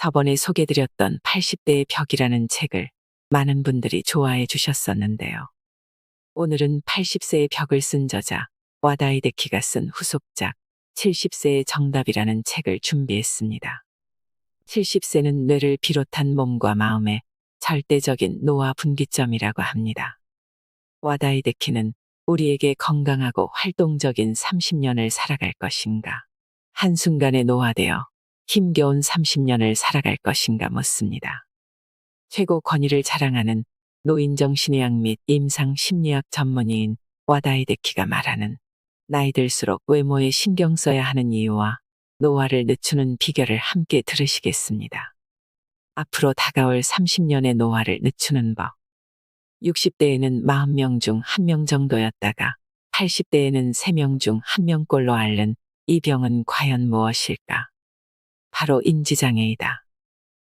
저번에 소개드렸던 80대의 벽이라는 책을 많은 분들이 좋아해 주셨었는데요. 오늘은 80세의 벽을 쓴 저자 와다이데키가 쓴 후속작 70세의 정답이라는 책을 준비했습니다. 70세는 뇌를 비롯한 몸과 마음의 절대적인 노화 분기점이라고 합니다. 와다이데키는 우리에게 건강하고 활동적인 30년을 살아갈 것인가, 한순간에 노화되어 힘겨운 30년을 살아갈 것인가 묻습니다. 최고 권위를 자랑하는 노인정신의학 및 임상심리학 전문의인 와다이데키가 말하는 나이 들수록 외모에 신경 써야 하는 이유와 노화를 늦추는 비결을 함께 들으시겠습니다. 앞으로 다가올 30년의 노화를 늦추는 법. 60대에는 40명 중 1명 정도였다가 80대에는 3명 중 1명꼴로 앓는 이 병은 과연 무엇일까? 바로 인지장애이다.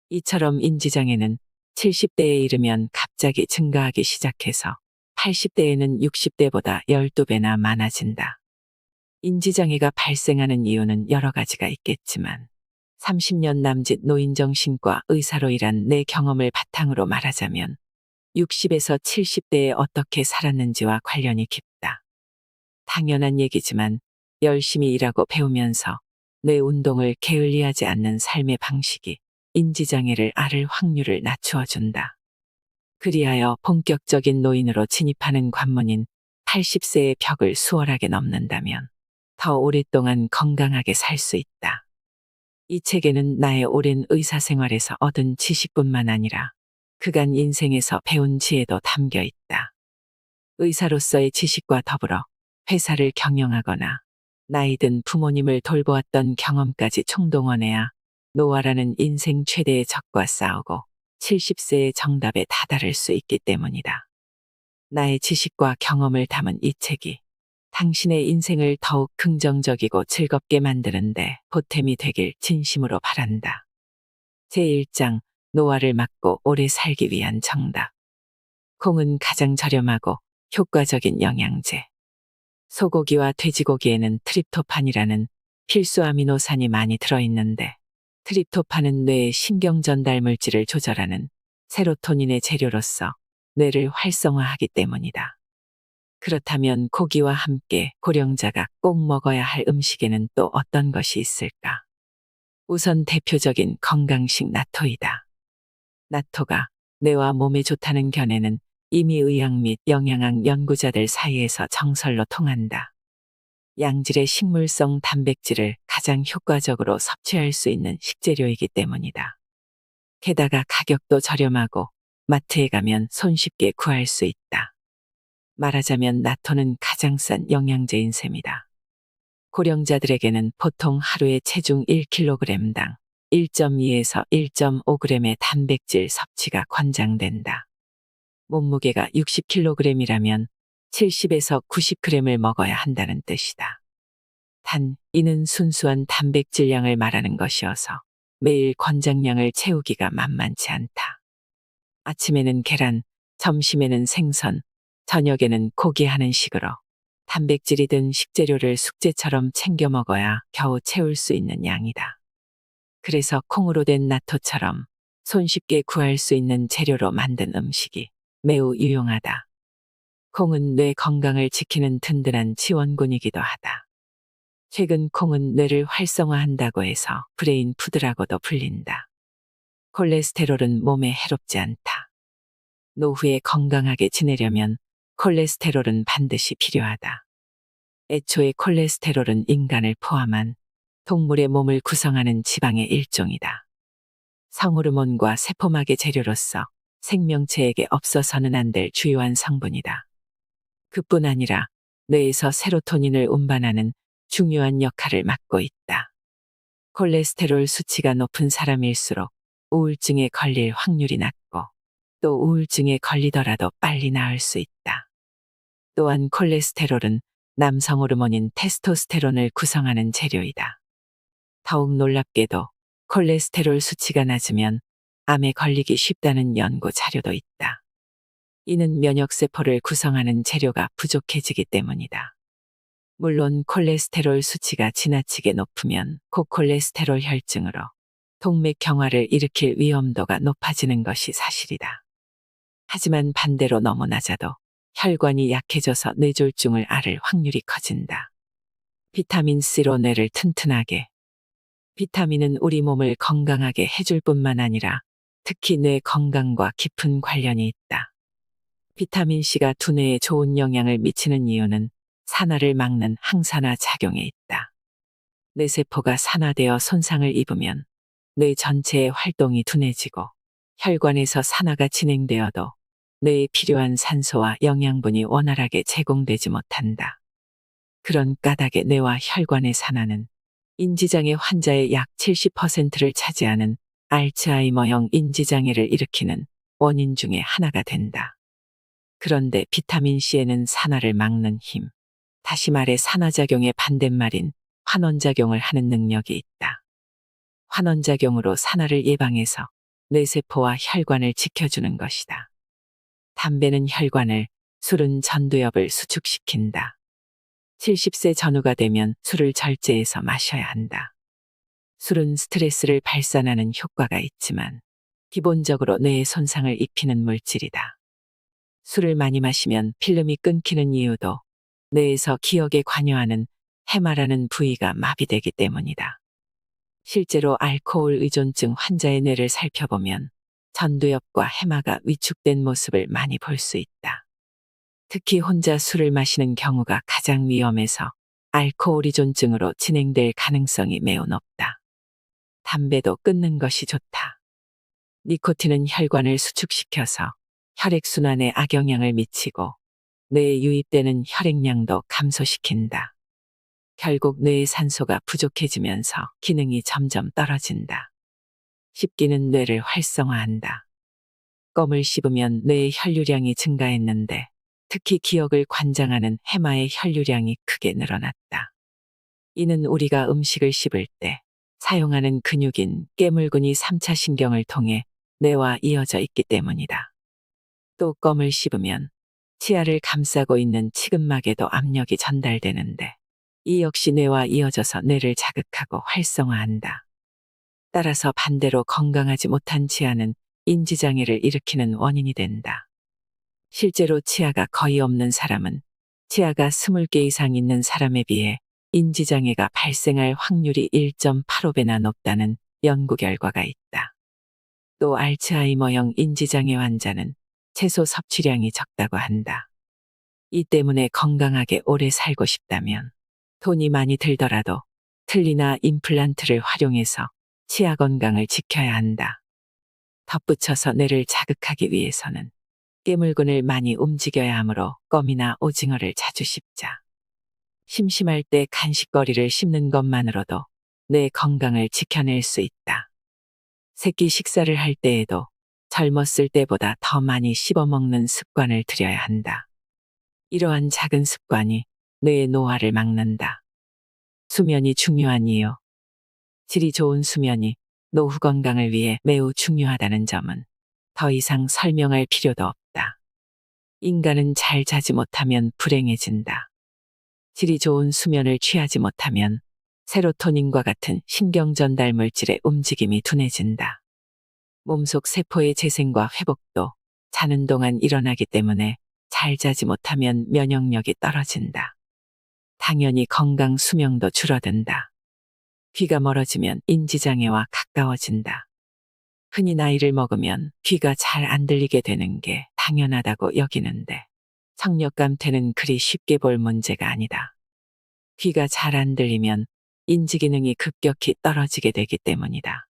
이처럼 인지장애는 70대에 이르면 갑자기 증가하기 시작해서 80대에는 60대보다 12배나 많아진다. 인지장애가 발생하는 이유는 여러 가지가 있겠지만 30년 남짓 노인정신과 의사로 일한 내 경험을 바탕으로 말하자면 60에서 70대에 어떻게 살았는지와 관련이 깊다. 당연한 얘기지만 열심히 일하고 배우면서 뇌 운동을 게을리하지 않는 삶의 방식이 인지장애를 앓을 확률을 낮추어준다. 그리하여 본격적인 노인으로 진입하는 관문인 80세의 벽을 수월하게 넘는다면 더 오랫동안 건강하게 살 수 있다. 이 책에는 나의 오랜 의사생활에서 얻은 지식뿐만 아니라 그간 인생에서 배운 지혜도 담겨 있다. 의사로서의 지식과 더불어 회사를 경영하거나 나이 든 부모님을 돌보았던 경험까지 총동원해야 노화라는 인생 최대의 적과 싸우고 70세의 정답에 다다를 수 있기 때문이다. 나의 지식과 경험을 담은 이 책이 당신의 인생을 더욱 긍정적이고 즐겁게 만드는데 보탬이 되길 진심으로 바란다. 제1장 노화를 막고 오래 살기 위한 정답. 콩은 가장 저렴하고 효과적인 영양제. 소고기와 돼지고기에는 트립토판이라는 필수 아미노산이 많이 들어있는데 트립토판은 뇌의 신경 전달 물질을 조절하는 세로토닌의 재료로서 뇌를 활성화하기 때문이다. 그렇다면 고기와 함께 고령자가 꼭 먹어야 할 음식에는 또 어떤 것이 있을까? 우선 대표적인 건강식 나토이다. 나토가 뇌와 몸에 좋다는 견해는 이미 의학 및 영양학 연구자들 사이에서 정설로 통한다. 양질의 식물성 단백질을 가장 효과적으로 섭취할 수 있는 식재료이기 때문이다. 게다가 가격도 저렴하고 마트에 가면 손쉽게 구할 수 있다. 말하자면 나토는 가장 싼 영양제인 셈이다. 고령자들에게는 보통 하루에 체중 1kg당 1.2에서 1.5g의 단백질 섭취가 권장된다. 몸무게가 60kg이라면 70에서 90g을 먹어야 한다는 뜻이다. 단, 이는 순수한 단백질량을 말하는 것이어서 매일 권장량을 채우기가 만만치 않다. 아침에는 계란, 점심에는 생선, 저녁에는 고기 하는 식으로 단백질이 든 식재료를 숙제처럼 챙겨 먹어야 겨우 채울 수 있는 양이다. 그래서 콩으로 된 나토처럼 손쉽게 구할 수 있는 재료로 만든 음식이 매우 유용하다. 콩은 뇌 건강을 지키는 든든한 지원군이기도 하다. 최근 콩은 뇌를 활성화한다고 해서 브레인 푸드라고도 불린다. 콜레스테롤은 몸에 해롭지 않다. 노후에 건강하게 지내려면 콜레스테롤은 반드시 필요하다. 애초에 콜레스테롤은 인간을 포함한 동물의 몸을 구성하는 지방의 일종이다. 성호르몬과 세포막의 재료로서 생명체에게 없어서는 안 될 주요한 성분이다. 그뿐 아니라 뇌에서 세로토닌을 운반하는 중요한 역할을 맡고 있다. 콜레스테롤 수치가 높은 사람일수록 우울증에 걸릴 확률이 낮고 또 우울증에 걸리더라도 빨리 나을 수 있다. 또한 콜레스테롤은 남성 호르몬인 테스토스테론을 구성하는 재료이다. 더욱 놀랍게도 콜레스테롤 수치가 낮으면 암에 걸리기 쉽다는 연구 자료도 있다. 이는 면역세포를 구성하는 재료가 부족해지기 때문이다. 물론 콜레스테롤 수치가 지나치게 높으면 고콜레스테롤 혈증으로 동맥경화를 일으킬 위험도가 높아지는 것이 사실이다. 하지만 반대로 너무 낮아도 혈관이 약해져서 뇌졸중을 앓을 확률이 커진다. 비타민C로 뇌를 튼튼하게. 비타민은 우리 몸을 건강하게 해줄 뿐만 아니라 특히 뇌 건강과 깊은 관련이 있다. 비타민C가 두뇌에 좋은 영향을 미치는 이유는 산화를 막는 항산화 작용에 있다. 뇌세포가 산화되어 손상을 입으면 뇌 전체의 활동이 둔해지고 혈관에서 산화가 진행되어도 뇌에 필요한 산소와 영양분이 원활하게 제공되지 못한다. 그런 까닭에 뇌와 혈관의 산화는 인지장애 환자의 약 70%를 차지하는 알츠하이머형 인지장애를 일으키는 원인 중에 하나가 된다. 그런데 비타민C에는 산화를 막는 힘, 다시 말해 산화작용의 반대말인 환원작용을 하는 능력이 있다. 환원작용으로 산화를 예방해서 뇌세포와 혈관을 지켜주는 것이다. 담배는 혈관을, 술은 전두엽을 수축시킨다. 70세 전후가 되면 술을 절제해서 마셔야 한다. 술은 스트레스를 발산하는 효과가 있지만 기본적으로 뇌에 손상을 입히는 물질이다. 술을 많이 마시면 필름이 끊기는 이유도 뇌에서 기억에 관여하는 해마라는 부위가 마비되기 때문이다. 실제로 알코올 의존증 환자의 뇌를 살펴보면 전두엽과 해마가 위축된 모습을 많이 볼 수 있다. 특히 혼자 술을 마시는 경우가 가장 위험해서 알코올 의존증으로 진행될 가능성이 매우 높다. 담배도 끊는 것이 좋다. 니코틴은 혈관을 수축시켜서 혈액순환에 악영향을 미치고 뇌에 유입되는 혈액량도 감소시킨다. 결국 뇌의 산소가 부족해지면서 기능이 점점 떨어진다. 씹기는 뇌를 활성화한다. 껌을 씹으면 뇌의 혈류량이 증가했는데 특히 기억을 관장하는 해마의 혈류량이 크게 늘어났다. 이는 우리가 음식을 씹을 때 사용하는 근육인 깨물근이 3차 신경을 통해 뇌와 이어져 있기 때문이다. 또 껌을 씹으면 치아를 감싸고 있는 치근막에도 압력이 전달되는데 이 역시 뇌와 이어져서 뇌를 자극하고 활성화한다. 따라서 반대로 건강하지 못한 치아는 인지장애를 일으키는 원인이 된다. 실제로 치아가 거의 없는 사람은 치아가 20개 이상 있는 사람에 비해 인지장애가 발생할 확률이 1.85배나 높다는 연구 결과가 있다. 또 알츠하이머형 인지장애 환자는 채소 섭취량이 적다고 한다. 이 때문에 건강하게 오래 살고 싶다면 돈이 많이 들더라도 틀니나 임플란트를 활용해서 치아 건강을 지켜야 한다. 덧붙여서 뇌를 자극하기 위해서는 깨물근을 많이 움직여야 하므로 껌이나 오징어를 자주 씹자. 심심할 때 간식거리를 씹는 것만으로도 뇌 건강을 지켜낼 수 있다. 새끼 식사를 할 때에도 젊었을 때보다 더 많이 씹어먹는 습관을 들여야 한다. 이러한 작은 습관이 뇌의 노화를 막는다. 수면이 중요한 이유. 질이 좋은 수면이 노후 건강을 위해 매우 중요하다는 점은 더 이상 설명할 필요도 없다. 인간은 잘 자지 못하면 불행해진다. 질이 좋은 수면을 취하지 못하면 세로토닌과 같은 신경 전달 물질의 움직임이 둔해진다. 몸속 세포의 재생과 회복도 자는 동안 일어나기 때문에 잘 자지 못하면 면역력이 떨어진다. 당연히 건강 수명도 줄어든다. 귀가 멀어지면 인지장애와 가까워진다. 흔히 나이를 먹으면 귀가 잘 안 들리게 되는 게 당연하다고 여기는데 청력감퇴는 그리 쉽게 볼 문제가 아니다. 귀가 잘 안 들리면 인지기능이 급격히 떨어지게 되기 때문이다.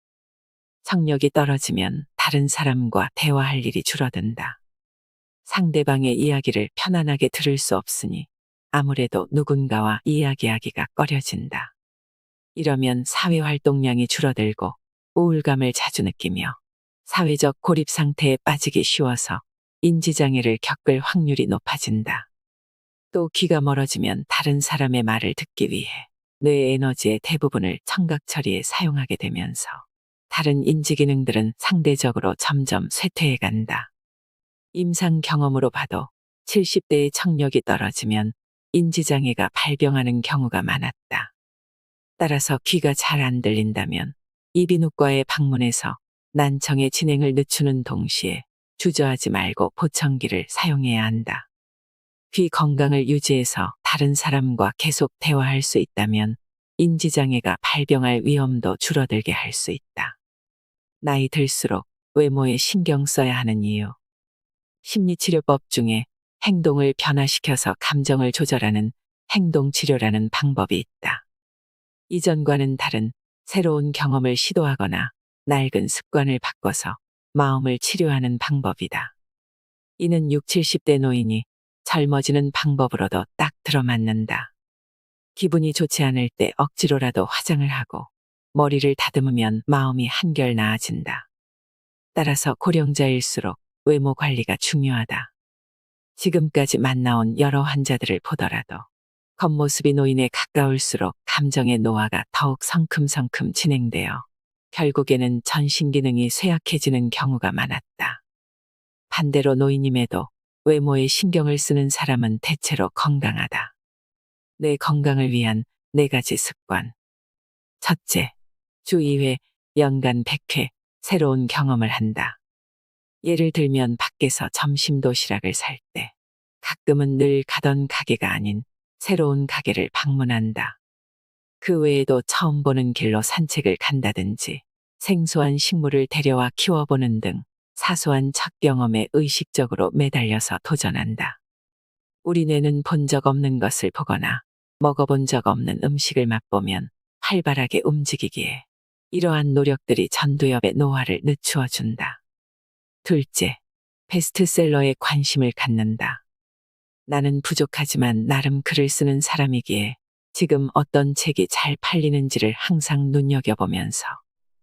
청력이 떨어지면 다른 사람과 대화할 일이 줄어든다. 상대방의 이야기를 편안하게 들을 수 없으니 아무래도 누군가와 이야기하기가 꺼려진다. 이러면 사회활동량이 줄어들고 우울감을 자주 느끼며 사회적 고립 상태에 빠지기 쉬워서 인지장애를 겪을 확률이 높아진다. 또 귀가 멀어지면 다른 사람의 말을 듣기 위해 뇌의 에너지의 대부분을 청각 처리에 사용하게 되면서 다른 인지기능들은 상대적으로 점점 쇠퇴해 간다. 임상 경험으로 봐도 70대의 청력이 떨어지면 인지장애가 발병하는 경우가 많았다. 따라서 귀가 잘 안 들린다면 이비인후과에 방문해서 난청의 진행을 늦추는 동시에 주저하지 말고 보청기를 사용해야 한다. 귀 건강을 유지해서 다른 사람과 계속 대화할 수 있다면 인지장애가 발병할 위험도 줄어들게 할 수 있다. 나이 들수록 외모에 신경 써야 하는 이유. 심리치료법 중에 행동을 변화시켜서 감정을 조절하는 행동치료라는 방법이 있다. 이전과는 다른 새로운 경험을 시도하거나 낡은 습관을 바꿔서 마음을 치료하는 방법이다. 이는 6, 70대 노인이 젊어지는 방법으로도 딱 들어맞는다. 기분이 좋지 않을 때 억지로라도 화장을 하고 머리를 다듬으면 마음이 한결 나아진다. 따라서 고령자일수록 외모 관리가 중요하다. 지금까지 만나온 여러 환자들을 보더라도 겉모습이 노인에 가까울수록 감정의 노화가 더욱 성큼성큼 진행되어 결국에는 전신 기능이 쇠약해지는 경우가 많았다. 반대로 노인임에도 외모에 신경을 쓰는 사람은 대체로 건강하다. 내 건강을 위한 4가지 습관. 첫째, 주 2회, 연간 100회 새로운 경험을 한다. 예를 들면 밖에서 점심 도시락을 살 때 가끔은 늘 가던 가게가 아닌 새로운 가게를 방문한다. 그 외에도 처음 보는 길로 산책을 간다든지 생소한 식물을 데려와 키워보는 등 사소한 첫 경험에 의식적으로 매달려서 도전한다. 우리 뇌는 본 적 없는 것을 보거나 먹어본 적 없는 음식을 맛보면 활발하게 움직이기에 이러한 노력들이 전두엽의 노화를 늦추어 준다. 둘째, 베스트셀러에 관심을 갖는다. 나는 부족하지만 나름 글을 쓰는 사람이기에 지금 어떤 책이 잘 팔리는지를 항상 눈여겨보면서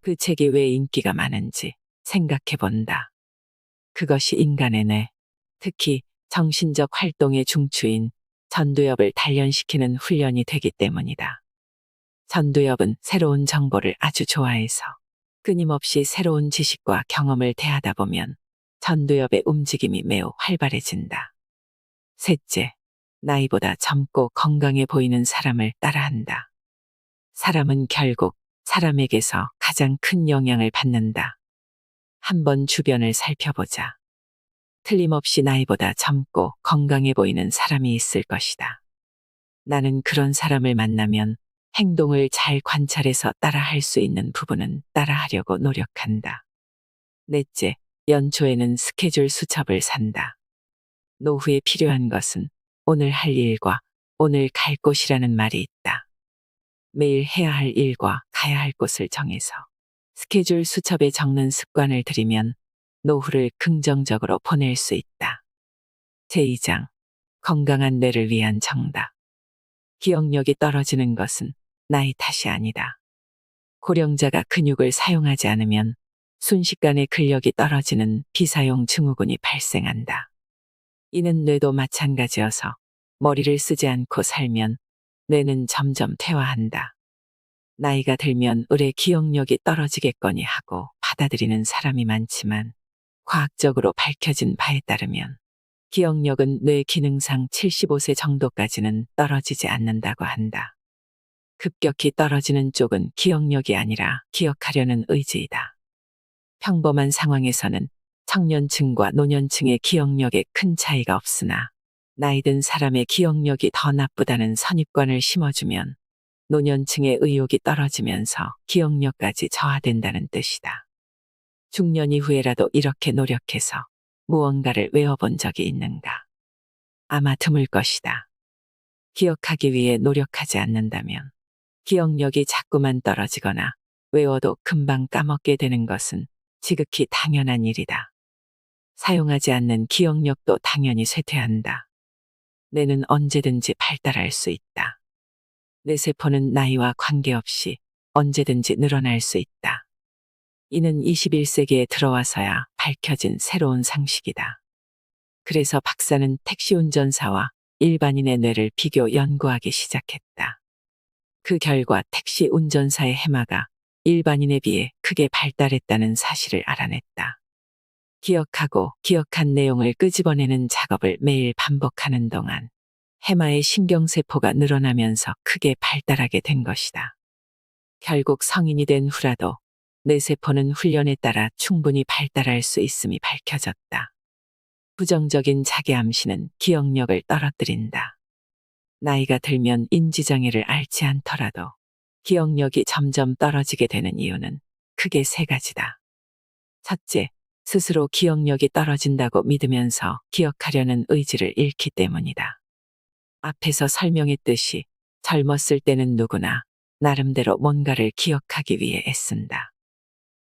그 책이 왜 인기가 많은지 생각해 본다. 그것이 인간의 뇌, 특히 정신적 활동의 중추인 전두엽을 단련시키는 훈련이 되기 때문이다. 전두엽은 새로운 정보를 아주 좋아해서 끊임없이 새로운 지식과 경험을 대하다 보면 전두엽의 움직임이 매우 활발해진다. 셋째, 나이보다 젊고 건강해 보이는 사람을 따라한다. 사람은 결국 사람에게서 가장 큰 영향을 받는다. 한번 주변을 살펴보자. 틀림없이 나이보다 젊고 건강해 보이는 사람이 있을 것이다. 나는 그런 사람을 만나면 행동을 잘 관찰해서 따라할 수 있는 부분은 따라하려고 노력한다. 넷째, 연초에는 스케줄 수첩을 산다. 노후에 필요한 것은 오늘 할 일과 오늘 갈 곳이라는 말이 있다. 매일 해야 할 일과 가야 할 곳을 정해서 스케줄 수첩에 적는 습관을 들이면 노후를 긍정적으로 보낼 수 있다. 제2장, 건강한 뇌를 위한 정답. 기억력이 떨어지는 것은 나이 탓이 아니다. 고령자가 근육을 사용하지 않으면 순식간에 근력이 떨어지는 비사용 증후군이 발생한다. 이는 뇌도 마찬가지여서 머리를 쓰지 않고 살면 뇌는 점점 퇴화한다. 나이가 들면 의례 기억력이 떨어지겠거니 하고 받아들이는 사람이 많지만 과학적으로 밝혀진 바에 따르면 기억력은 뇌 기능상 75세 정도까지는 떨어지지 않는다고 한다. 급격히 떨어지는 쪽은 기억력이 아니라 기억하려는 의지이다. 평범한 상황에서는 청년층과 노년층의 기억력에 큰 차이가 없으나 나이 든 사람의 기억력이 더 나쁘다는 선입관을 심어주면 노년층의 의욕이 떨어지면서 기억력까지 저하된다는 뜻이다. 중년 이후에라도 이렇게 노력해서 무언가를 외워본 적이 있는가? 아마 드물 것이다. 기억하기 위해 노력하지 않는다면 기억력이 자꾸만 떨어지거나 외워도 금방 까먹게 되는 것은 지극히 당연한 일이다. 사용하지 않는 기억력도 당연히 쇠퇴한다. 뇌는 언제든지 발달할 수 있다. 뇌세포는 나이와 관계없이 언제든지 늘어날 수 있다. 이는 21세기에 들어와서야 밝혀진 새로운 상식이다. 그래서 박사는 택시 운전사와 일반인의 뇌를 비교 연구하기 시작했다. 그 결과 택시 운전사의 해마가 일반인에 비해 크게 발달했다는 사실을 알아냈다. 기억하고 기억한 내용을 끄집어내는 작업을 매일 반복하는 동안 해마의 신경세포가 늘어나면서 크게 발달하게 된 것이다. 결국 성인이 된 후라도 뇌세포는 훈련에 따라 충분히 발달할 수 있음이 밝혀졌다. 부정적인 자기암시는 기억력을 떨어뜨린다. 나이가 들면 인지장애를 앓지 않더라도 기억력이 점점 떨어지게 되는 이유는 크게 세 가지다. 첫째, 스스로 기억력이 떨어진다고 믿으면서 기억하려는 의지를 잃기 때문이다. 앞에서 설명했듯이 젊었을 때는 누구나 나름대로 뭔가를 기억하기 위해 애쓴다.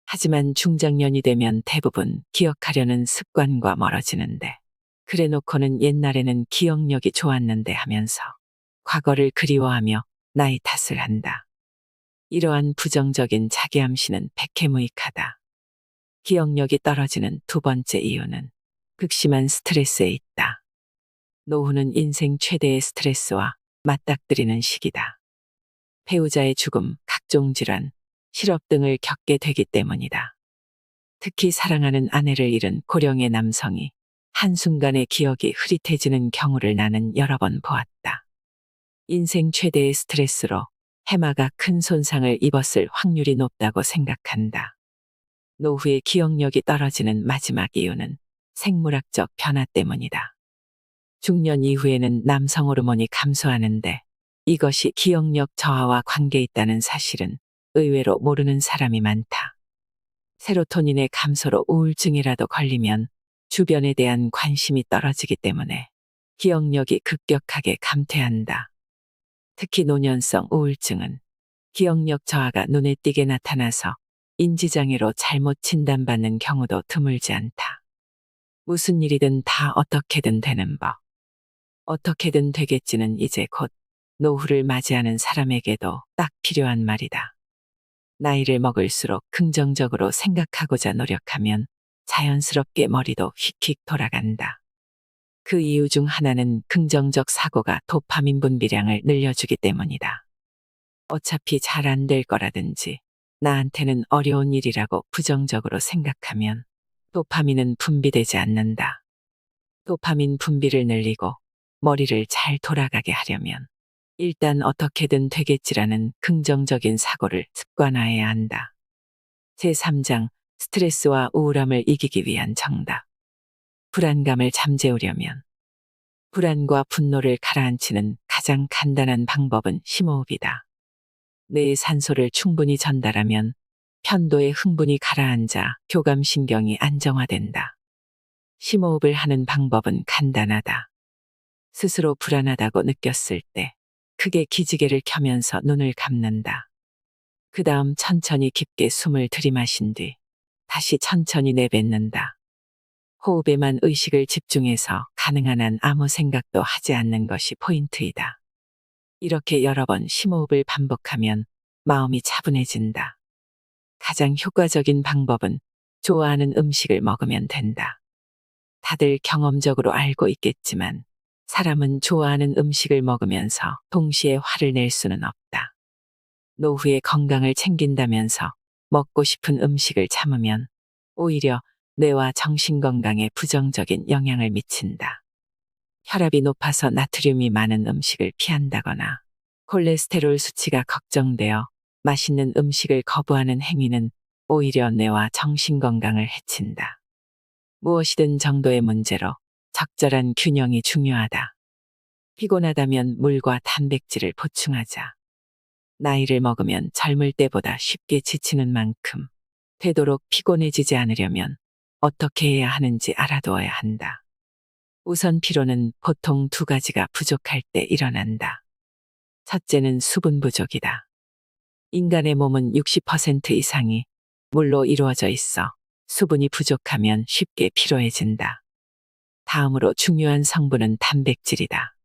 하지만 중장년이 되면 대부분 기억하려는 습관과 멀어지는데, 그래 놓고는 옛날에는 기억력이 좋았는데 하면서 과거를 그리워하며 나이 탓을 한다. 이러한 부정적인 자기암시는 백해무익하다. 기억력이 떨어지는 두 번째 이유는 극심한 스트레스에 있다. 노후는 인생 최대의 스트레스와 맞닥뜨리는 시기다. 배우자의 죽음, 각종 질환, 실업 등을 겪게 되기 때문이다. 특히 사랑하는 아내를 잃은 고령의 남성이 한순간에 기억이 흐릿해지는 경우를 나는 여러 번 보았다. 인생 최대의 스트레스로 해마가 큰 손상을 입었을 확률이 높다고 생각한다. 노후의 기억력이 떨어지는 마지막 이유는 생물학적 변화 때문이다. 중년 이후에는 남성 호르몬이 감소하는데 이것이 기억력 저하와 관계 있다는 사실은 의외로 모르는 사람이 많다. 세로토닌의 감소로 우울증이라도 걸리면 주변에 대한 관심이 떨어지기 때문에 기억력이 급격하게 감퇴한다. 특히 노년성 우울증은 기억력 저하가 눈에 띄게 나타나서 인지장애로 잘못 진단받는 경우도 드물지 않다. 무슨 일이든 다 어떻게든 되는 법. 어떻게든 되겠지는 이제 곧 노후를 맞이하는 사람에게도 딱 필요한 말이다. 나이를 먹을수록 긍정적으로 생각하고자 노력하면 자연스럽게 머리도 휙휙 돌아간다. 그 이유 중 하나는 긍정적 사고가 도파민 분비량을 늘려주기 때문이다. 어차피 잘 안 될 거라든지 나한테는 어려운 일이라고 부정적으로 생각하면 도파민은 분비되지 않는다. 도파민 분비를 늘리고 머리를 잘 돌아가게 하려면 일단 어떻게든 되겠지라는 긍정적인 사고를 습관화해야 한다. 제3장 스트레스와 우울함을 이기기 위한 정답. 불안감을 잠재우려면 불안과 분노를 가라앉히는 가장 간단한 방법은 심호흡이다. 뇌에 산소를 충분히 전달하면 편도의 흥분이 가라앉아 교감신경이 안정화된다. 심호흡을 하는 방법은 간단하다. 스스로 불안하다고 느꼈을 때 크게 기지개를 켜면서 눈을 감는다. 그 다음 천천히 깊게 숨을 들이마신 뒤 다시 천천히 내뱉는다. 호흡에만 의식을 집중해서 가능한 한 아무 생각도 하지 않는 것이 포인트이다. 이렇게 여러 번 심호흡을 반복하면 마음이 차분해진다. 가장 효과적인 방법은 좋아하는 음식을 먹으면 된다. 다들 경험적으로 알고 있겠지만 사람은 좋아하는 음식을 먹으면서 동시에 화를 낼 수는 없다. 노후의 건강을 챙긴다면서 먹고 싶은 음식을 참으면 오히려 뇌와 정신 건강에 부정적인 영향을 미친다. 혈압이 높아서 나트륨이 많은 음식을 피한다거나 콜레스테롤 수치가 걱정되어 맛있는 음식을 거부하는 행위는 오히려 뇌와 정신 건강을 해친다. 무엇이든 정도의 문제로 적절한 균형이 중요하다. 피곤하다면 물과 단백질을 보충하자. 나이를 먹으면 젊을 때보다 쉽게 지치는 만큼 되도록 피곤해지지 않으려면 어떻게 해야 하는지 알아두어야 한다. 우선 피로는 보통 두 가지가 부족할 때 일어난다. 첫째는 수분 부족이다. 인간의 몸은 60% 이상이 물로 이루어져 있어 수분이 부족하면 쉽게 피로해진다. 다음으로 중요한 성분은 단백질이다.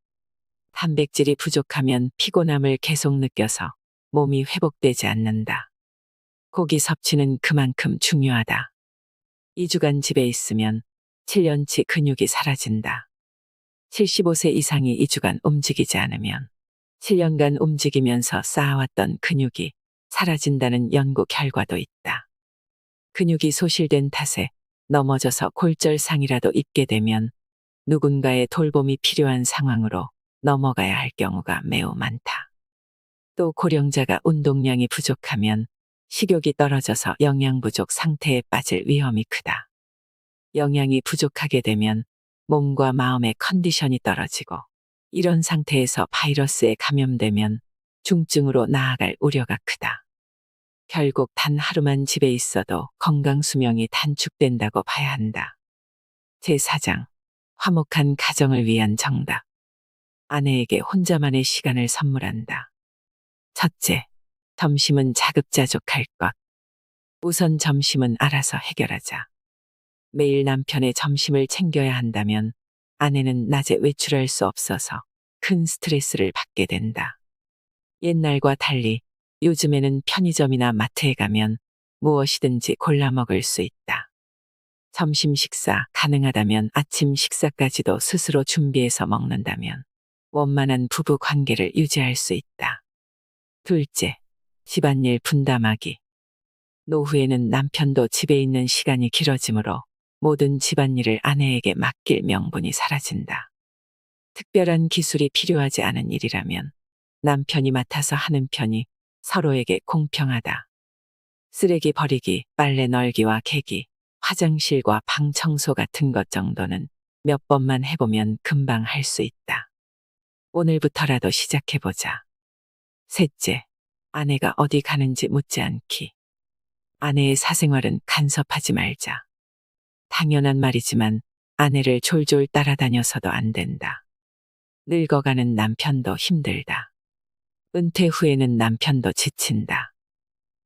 단백질이 부족하면 피곤함을 계속 느껴서 몸이 회복되지 않는다. 고기 섭취는 그만큼 중요하다. 2주간 집에 있으면 7년치 근육이 사라진다. 75세 이상이 2주간 움직이지 않으면 7년간 움직이면서 쌓아왔던 근육이 사라진다는 연구 결과도 있다. 근육이 소실된 탓에 넘어져서 골절상이라도 입게 되면 누군가의 돌봄이 필요한 상황으로 넘어가야 할 경우가 매우 많다. 또 고령자가 운동량이 부족하면 식욕이 떨어져서 영양 부족 상태에 빠질 위험이 크다. 영양이 부족하게 되면 몸과 마음의 컨디션이 떨어지고 이런 상태에서 바이러스에 감염되면 중증으로 나아갈 우려가 크다. 결국 단 하루만 집에 있어도 건강 수명이 단축된다고 봐야 한다. 제4장 화목한 가정을 위한 정답. 아내에게 혼자만의 시간을 선물한다. 첫째, 점심은 자급자족할 것. 우선 점심은 알아서 해결하자. 매일 남편의 점심을 챙겨야 한다면 아내는 낮에 외출할 수 없어서 큰 스트레스를 받게 된다. 옛날과 달리 요즘에는 편의점이나 마트에 가면 무엇이든지 골라 먹을 수 있다. 점심 식사 가능하다면 아침 식사까지도 스스로 준비해서 먹는다면 원만한 부부 관계를 유지할 수 있다. 둘째, 집안일 분담하기. 노후에는 남편도 집에 있는 시간이 길어지므로 모든 집안일을 아내에게 맡길 명분이 사라진다. 특별한 기술이 필요하지 않은 일이라면 남편이 맡아서 하는 편이 서로에게 공평하다. 쓰레기 버리기, 빨래 널기와 개기, 화장실과 방 청소 같은 것 정도는 몇 번만 해보면 금방 할 수 있다. 오늘부터라도 시작해보자. 셋째, 아내가 어디 가는지 묻지 않기. 아내의 사생활은 간섭하지 말자. 당연한 말이지만 아내를 졸졸 따라다녀서도 안 된다. 늙어가는 남편도 힘들다. 은퇴 후에는 남편도 지친다.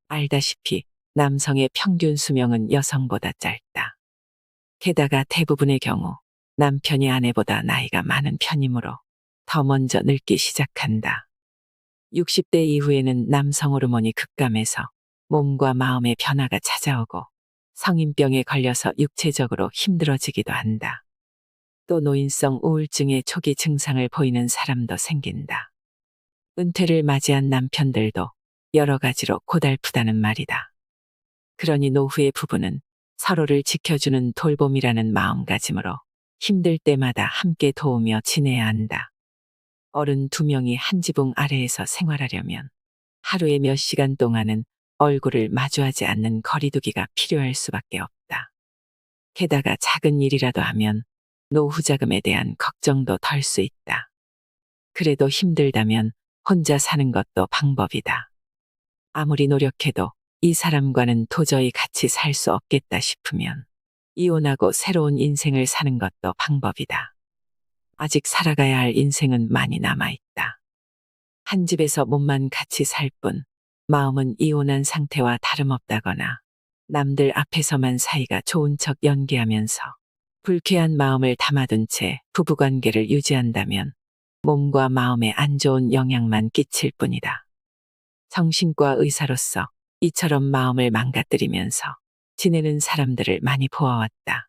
알다시피 남성의 평균 수명은 여성보다 짧다. 게다가 대부분의 경우 남편이 아내보다 나이가 많은 편이므로 더 먼저 늙기 시작한다. 60대 이후에는 남성 호르몬이 급감해서 몸과 마음의 변화가 찾아오고 성인병에 걸려서 육체적으로 힘들어지기도 한다. 또 노인성 우울증의 초기 증상을 보이는 사람도 생긴다. 은퇴를 맞이한 남편들도 여러 가지로 고달프다는 말이다. 그러니 노후의 부부는 서로를 지켜주는 돌봄이라는 마음가짐으로 힘들 때마다 함께 도우며 지내야 한다. 어른 2명이 한 지붕 아래에서 생활하려면 하루에 몇 시간 동안은 얼굴을 마주하지 않는 거리두기가 필요할 수밖에 없다. 게다가 작은 일이라도 하면 노후 자금에 대한 걱정도 덜 수 있다. 그래도 힘들다면 혼자 사는 것도 방법이다. 아무리 노력해도 이 사람과는 도저히 같이 살 수 없겠다 싶으면 이혼하고 새로운 인생을 사는 것도 방법이다. 아직 살아가야 할 인생은 많이 남아있다. 한 집에서 몸만 같이 살 뿐 마음은 이혼한 상태와 다름없다거나 남들 앞에서만 사이가 좋은 척 연기하면서 불쾌한 마음을 담아둔 채 부부관계를 유지한다면 몸과 마음에 안 좋은 영향만 끼칠 뿐이다. 정신과 의사로서 이처럼 마음을 망가뜨리면서 지내는 사람들을 많이 보아왔다.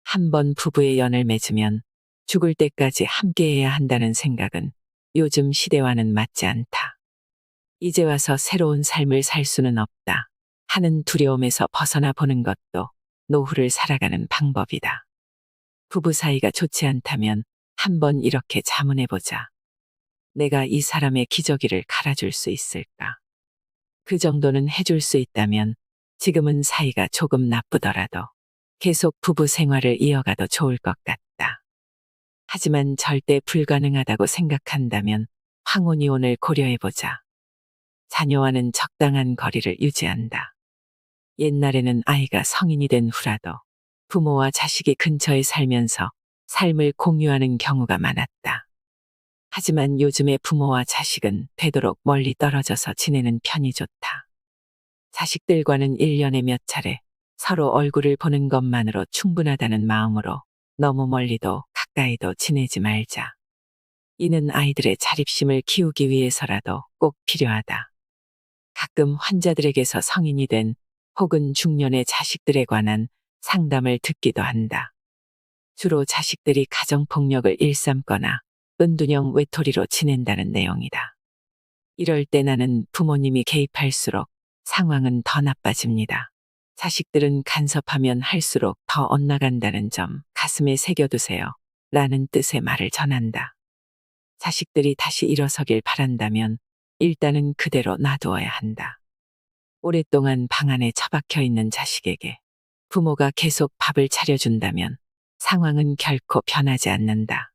한번 부부의 연을 맺으면 죽을 때까지 함께해야 한다는 생각은 요즘 시대와는 맞지 않다. 이제 와서 새로운 삶을 살 수는 없다 하는 두려움에서 벗어나 보는 것도 노후를 살아가는 방법이다. 부부 사이가 좋지 않다면 한번 이렇게 자문해보자. 내가 이 사람의 기저귀를 갈아줄 수 있을까? 그 정도는 해줄 수 있다면 지금은 사이가 조금 나쁘더라도 계속 부부 생활을 이어가도 좋을 것 같다. 하지만 절대 불가능하다고 생각한다면 황혼이혼을 고려해보자. 자녀와는 적당한 거리를 유지한다. 옛날에는 아이가 성인이 된 후라도 부모와 자식이 근처에 살면서 삶을 공유하는 경우가 많았다. 하지만 요즘의 부모와 자식은 되도록 멀리 떨어져서 지내는 편이 좋다. 자식들과는 1년에 몇 차례 서로 얼굴을 보는 것만으로 충분하다는 마음으로 너무 멀리도 가까이도 지내지 말자. 이는 아이들의 자립심을 키우기 위해서라도 꼭 필요하다. 가끔 환자들에게서 성인이 된 혹은 중년의 자식들에 관한 상담을 듣기도 한다. 주로 자식들이 가정폭력을 일삼거나 은둔형 외톨이로 지낸다는 내용이다. 이럴 때 나는 부모님이 개입할수록 상황은 더 나빠집니다. 자식들은 간섭하면 할수록 더 엇나간다는 점 가슴에 새겨두세요. 라는 뜻의 말을 전한다. 자식들이 다시 일어서길 바란다면 일단은 그대로 놔두어야 한다. 오랫동안 방 안에 처박혀 있는 자식에게 부모가 계속 밥을 차려준다면 상황은 결코 변하지 않는다.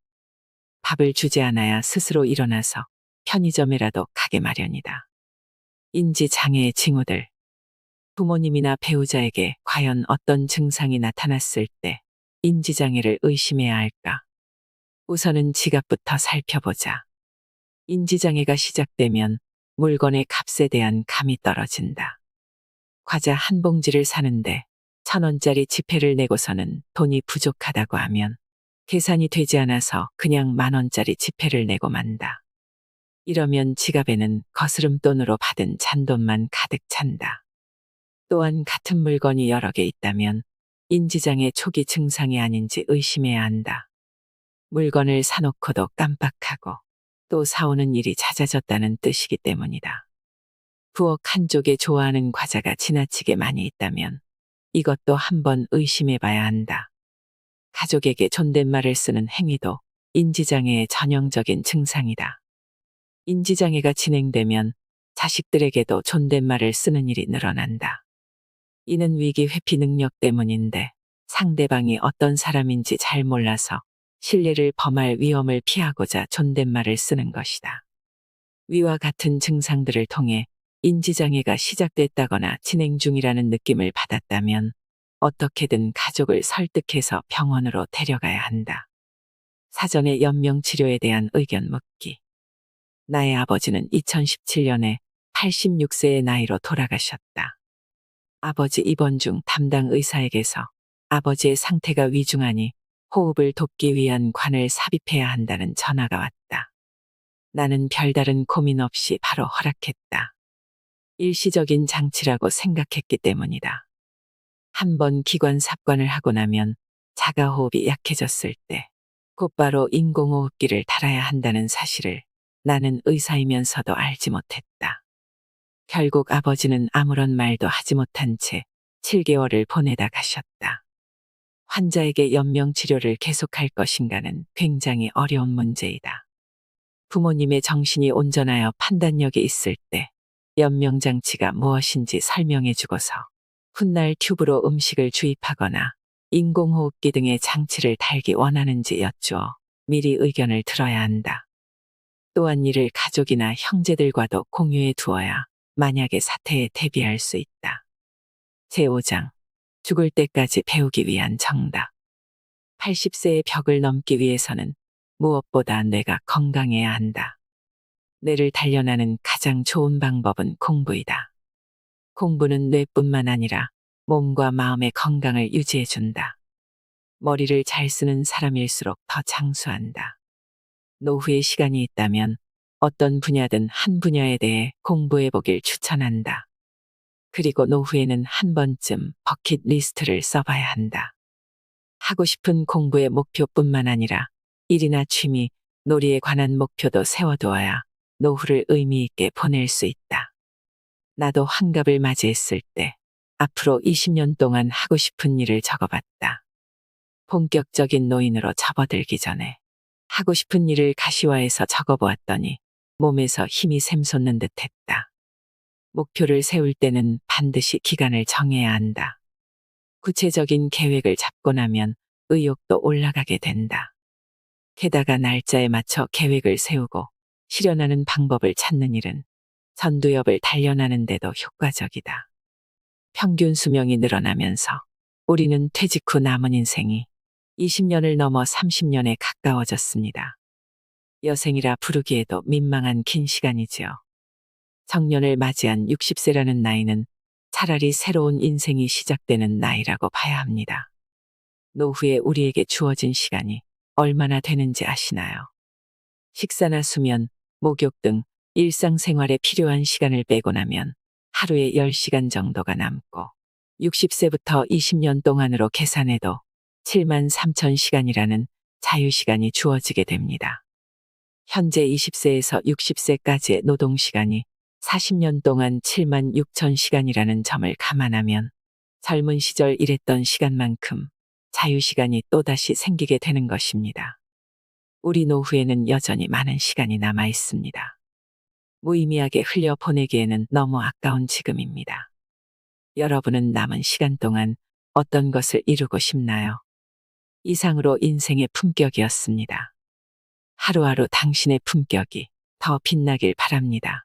밥을 주지 않아야 스스로 일어나서 편의점이라도 가게 마련이다. 인지장애의 징후들. 부모님이나 배우자에게 과연 어떤 증상이 나타났을 때 인지장애를 의심해야 할까? 우선은 지갑부터 살펴보자. 인지장애가 시작되면 물건의 값에 대한 감이 떨어진다. 과자 한 봉지를 사는데 1,000원짜리 지폐를 내고서는 돈이 부족하다고 하면 계산이 되지 않아서 그냥 10,000원짜리 지폐를 내고 만다. 이러면 지갑에는 거스름돈으로 받은 잔돈만 가득 찬다. 또한 같은 물건이 여러 개 있다면 인지장애 초기 증상이 아닌지 의심해야 한다. 물건을 사놓고도 깜빡하고 또 사오는 일이 잦아졌다는 뜻이기 때문이다. 부엌 한쪽에 좋아하는 과자가 지나치게 많이 있다면 이것도 한번 의심해 봐야 한다. 가족에게 존댓말을 쓰는 행위도 인지장애의 전형적인 증상이다. 인지장애가 진행되면 자식들에게도 존댓말을 쓰는 일이 늘어난다. 이는 위기 회피 능력 때문인데 상대방이 어떤 사람인지 잘 몰라서 신뢰를 범할 위험을 피하고자 존댓말을 쓰는 것이다. 위와 같은 증상들을 통해 인지장애가 시작됐다거나 진행 중이라는 느낌을 받았다면 어떻게든 가족을 설득해서 병원으로 데려가야 한다. 사전에 연명치료에 대한 의견 묻기. 나의 아버지는 2017년에 86세의 나이로 돌아가셨다. 아버지 입원 중 담당 의사에게서 아버지의 상태가 위중하니 호흡을 돕기 위한 관을 삽입해야 한다는 전화가 왔다. 나는 별다른 고민 없이 바로 허락했다. 일시적인 장치라고 생각했기 때문이다. 한번 기관 삽관을 하고 나면 자가호흡이 약해졌을 때 곧바로 인공호흡기를 달아야 한다는 사실을 나는 의사이면서도 알지 못했다. 결국 아버지는 아무런 말도 하지 못한 채 7개월을 보내다 가셨다. 환자에게 연명치료를 계속할 것인가는 굉장히 어려운 문제이다. 부모님의 정신이 온전하여 판단력이 있을 때 연명장치가 무엇인지 설명해 주고서 훗날 튜브로 음식을 주입하거나 인공호흡기 등의 장치를 달기 원하는지 여쭈어 미리 의견을 들어야 한다. 또한 이를 가족이나 형제들과도 공유해 두어야 만약의 사태에 대비할 수 있다. 제5장. 죽을 때까지 배우기 위한 정답. 80세의 벽을 넘기 위해서는 무엇보다 뇌가 건강해야 한다. 뇌를 단련하는 가장 좋은 방법은 공부이다. 공부는 뇌뿐만 아니라 몸과 마음의 건강을 유지해준다. 머리를 잘 쓰는 사람일수록 더 장수한다. 노후의 시간이 있다면 어떤 분야든 한 분야에 대해 공부해보길 추천한다. 그리고 노후에는 한 번쯤 버킷리스트를 써봐야 한다. 하고 싶은 공부의 목표뿐만 아니라 일이나 취미, 놀이에 관한 목표도 세워두어야 노후를 의미 있게 보낼 수 있다. 나도 환갑을 맞이했을 때 앞으로 20년 동안 하고 싶은 일을 적어봤다. 본격적인 노인으로 접어들기 전에 하고 싶은 일을 가시화해서 적어보았더니 몸에서 힘이 샘솟는 듯했다. 목표를 세울 때는 반드시 기간을 정해야 한다. 구체적인 계획을 잡고 나면 의욕도 올라가게 된다. 게다가 날짜에 맞춰 계획을 세우고 실현하는 방법을 찾는 일은 전두엽을 단련하는 데도 효과적이다. 평균 수명이 늘어나면서 우리는 퇴직 후 남은 인생이 20년을 넘어 30년에 가까워졌습니다. 여생이라 부르기에도 민망한 긴 시간이지요. 정년을 맞이한 60세라는 나이는 차라리 새로운 인생이 시작되는 나이라고 봐야 합니다. 노후에 우리에게 주어진 시간이 얼마나 되는지 아시나요? 식사나 수면, 목욕 등 일상생활에 필요한 시간을 빼고 나면 하루에 10시간 정도가 남고 60세부터 20년 동안으로 계산해도 73,000시간이라는 자유시간이 주어지게 됩니다. 현재 20세에서 60세까지의 노동시간이 40년 동안 76,000시간이라는 점을 감안하면 젊은 시절 일했던 시간만큼 자유시간이 또다시 생기게 되는 것입니다. 우리 노후에는 여전히 많은 시간이 남아 있습니다. 무의미하게 흘려보내기에는 너무 아까운 지금입니다. 여러분은 남은 시간 동안 어떤 것을 이루고 싶나요? 이상으로 인생의 품격이었습니다. 하루하루 당신의 품격이 더 빛나길 바랍니다.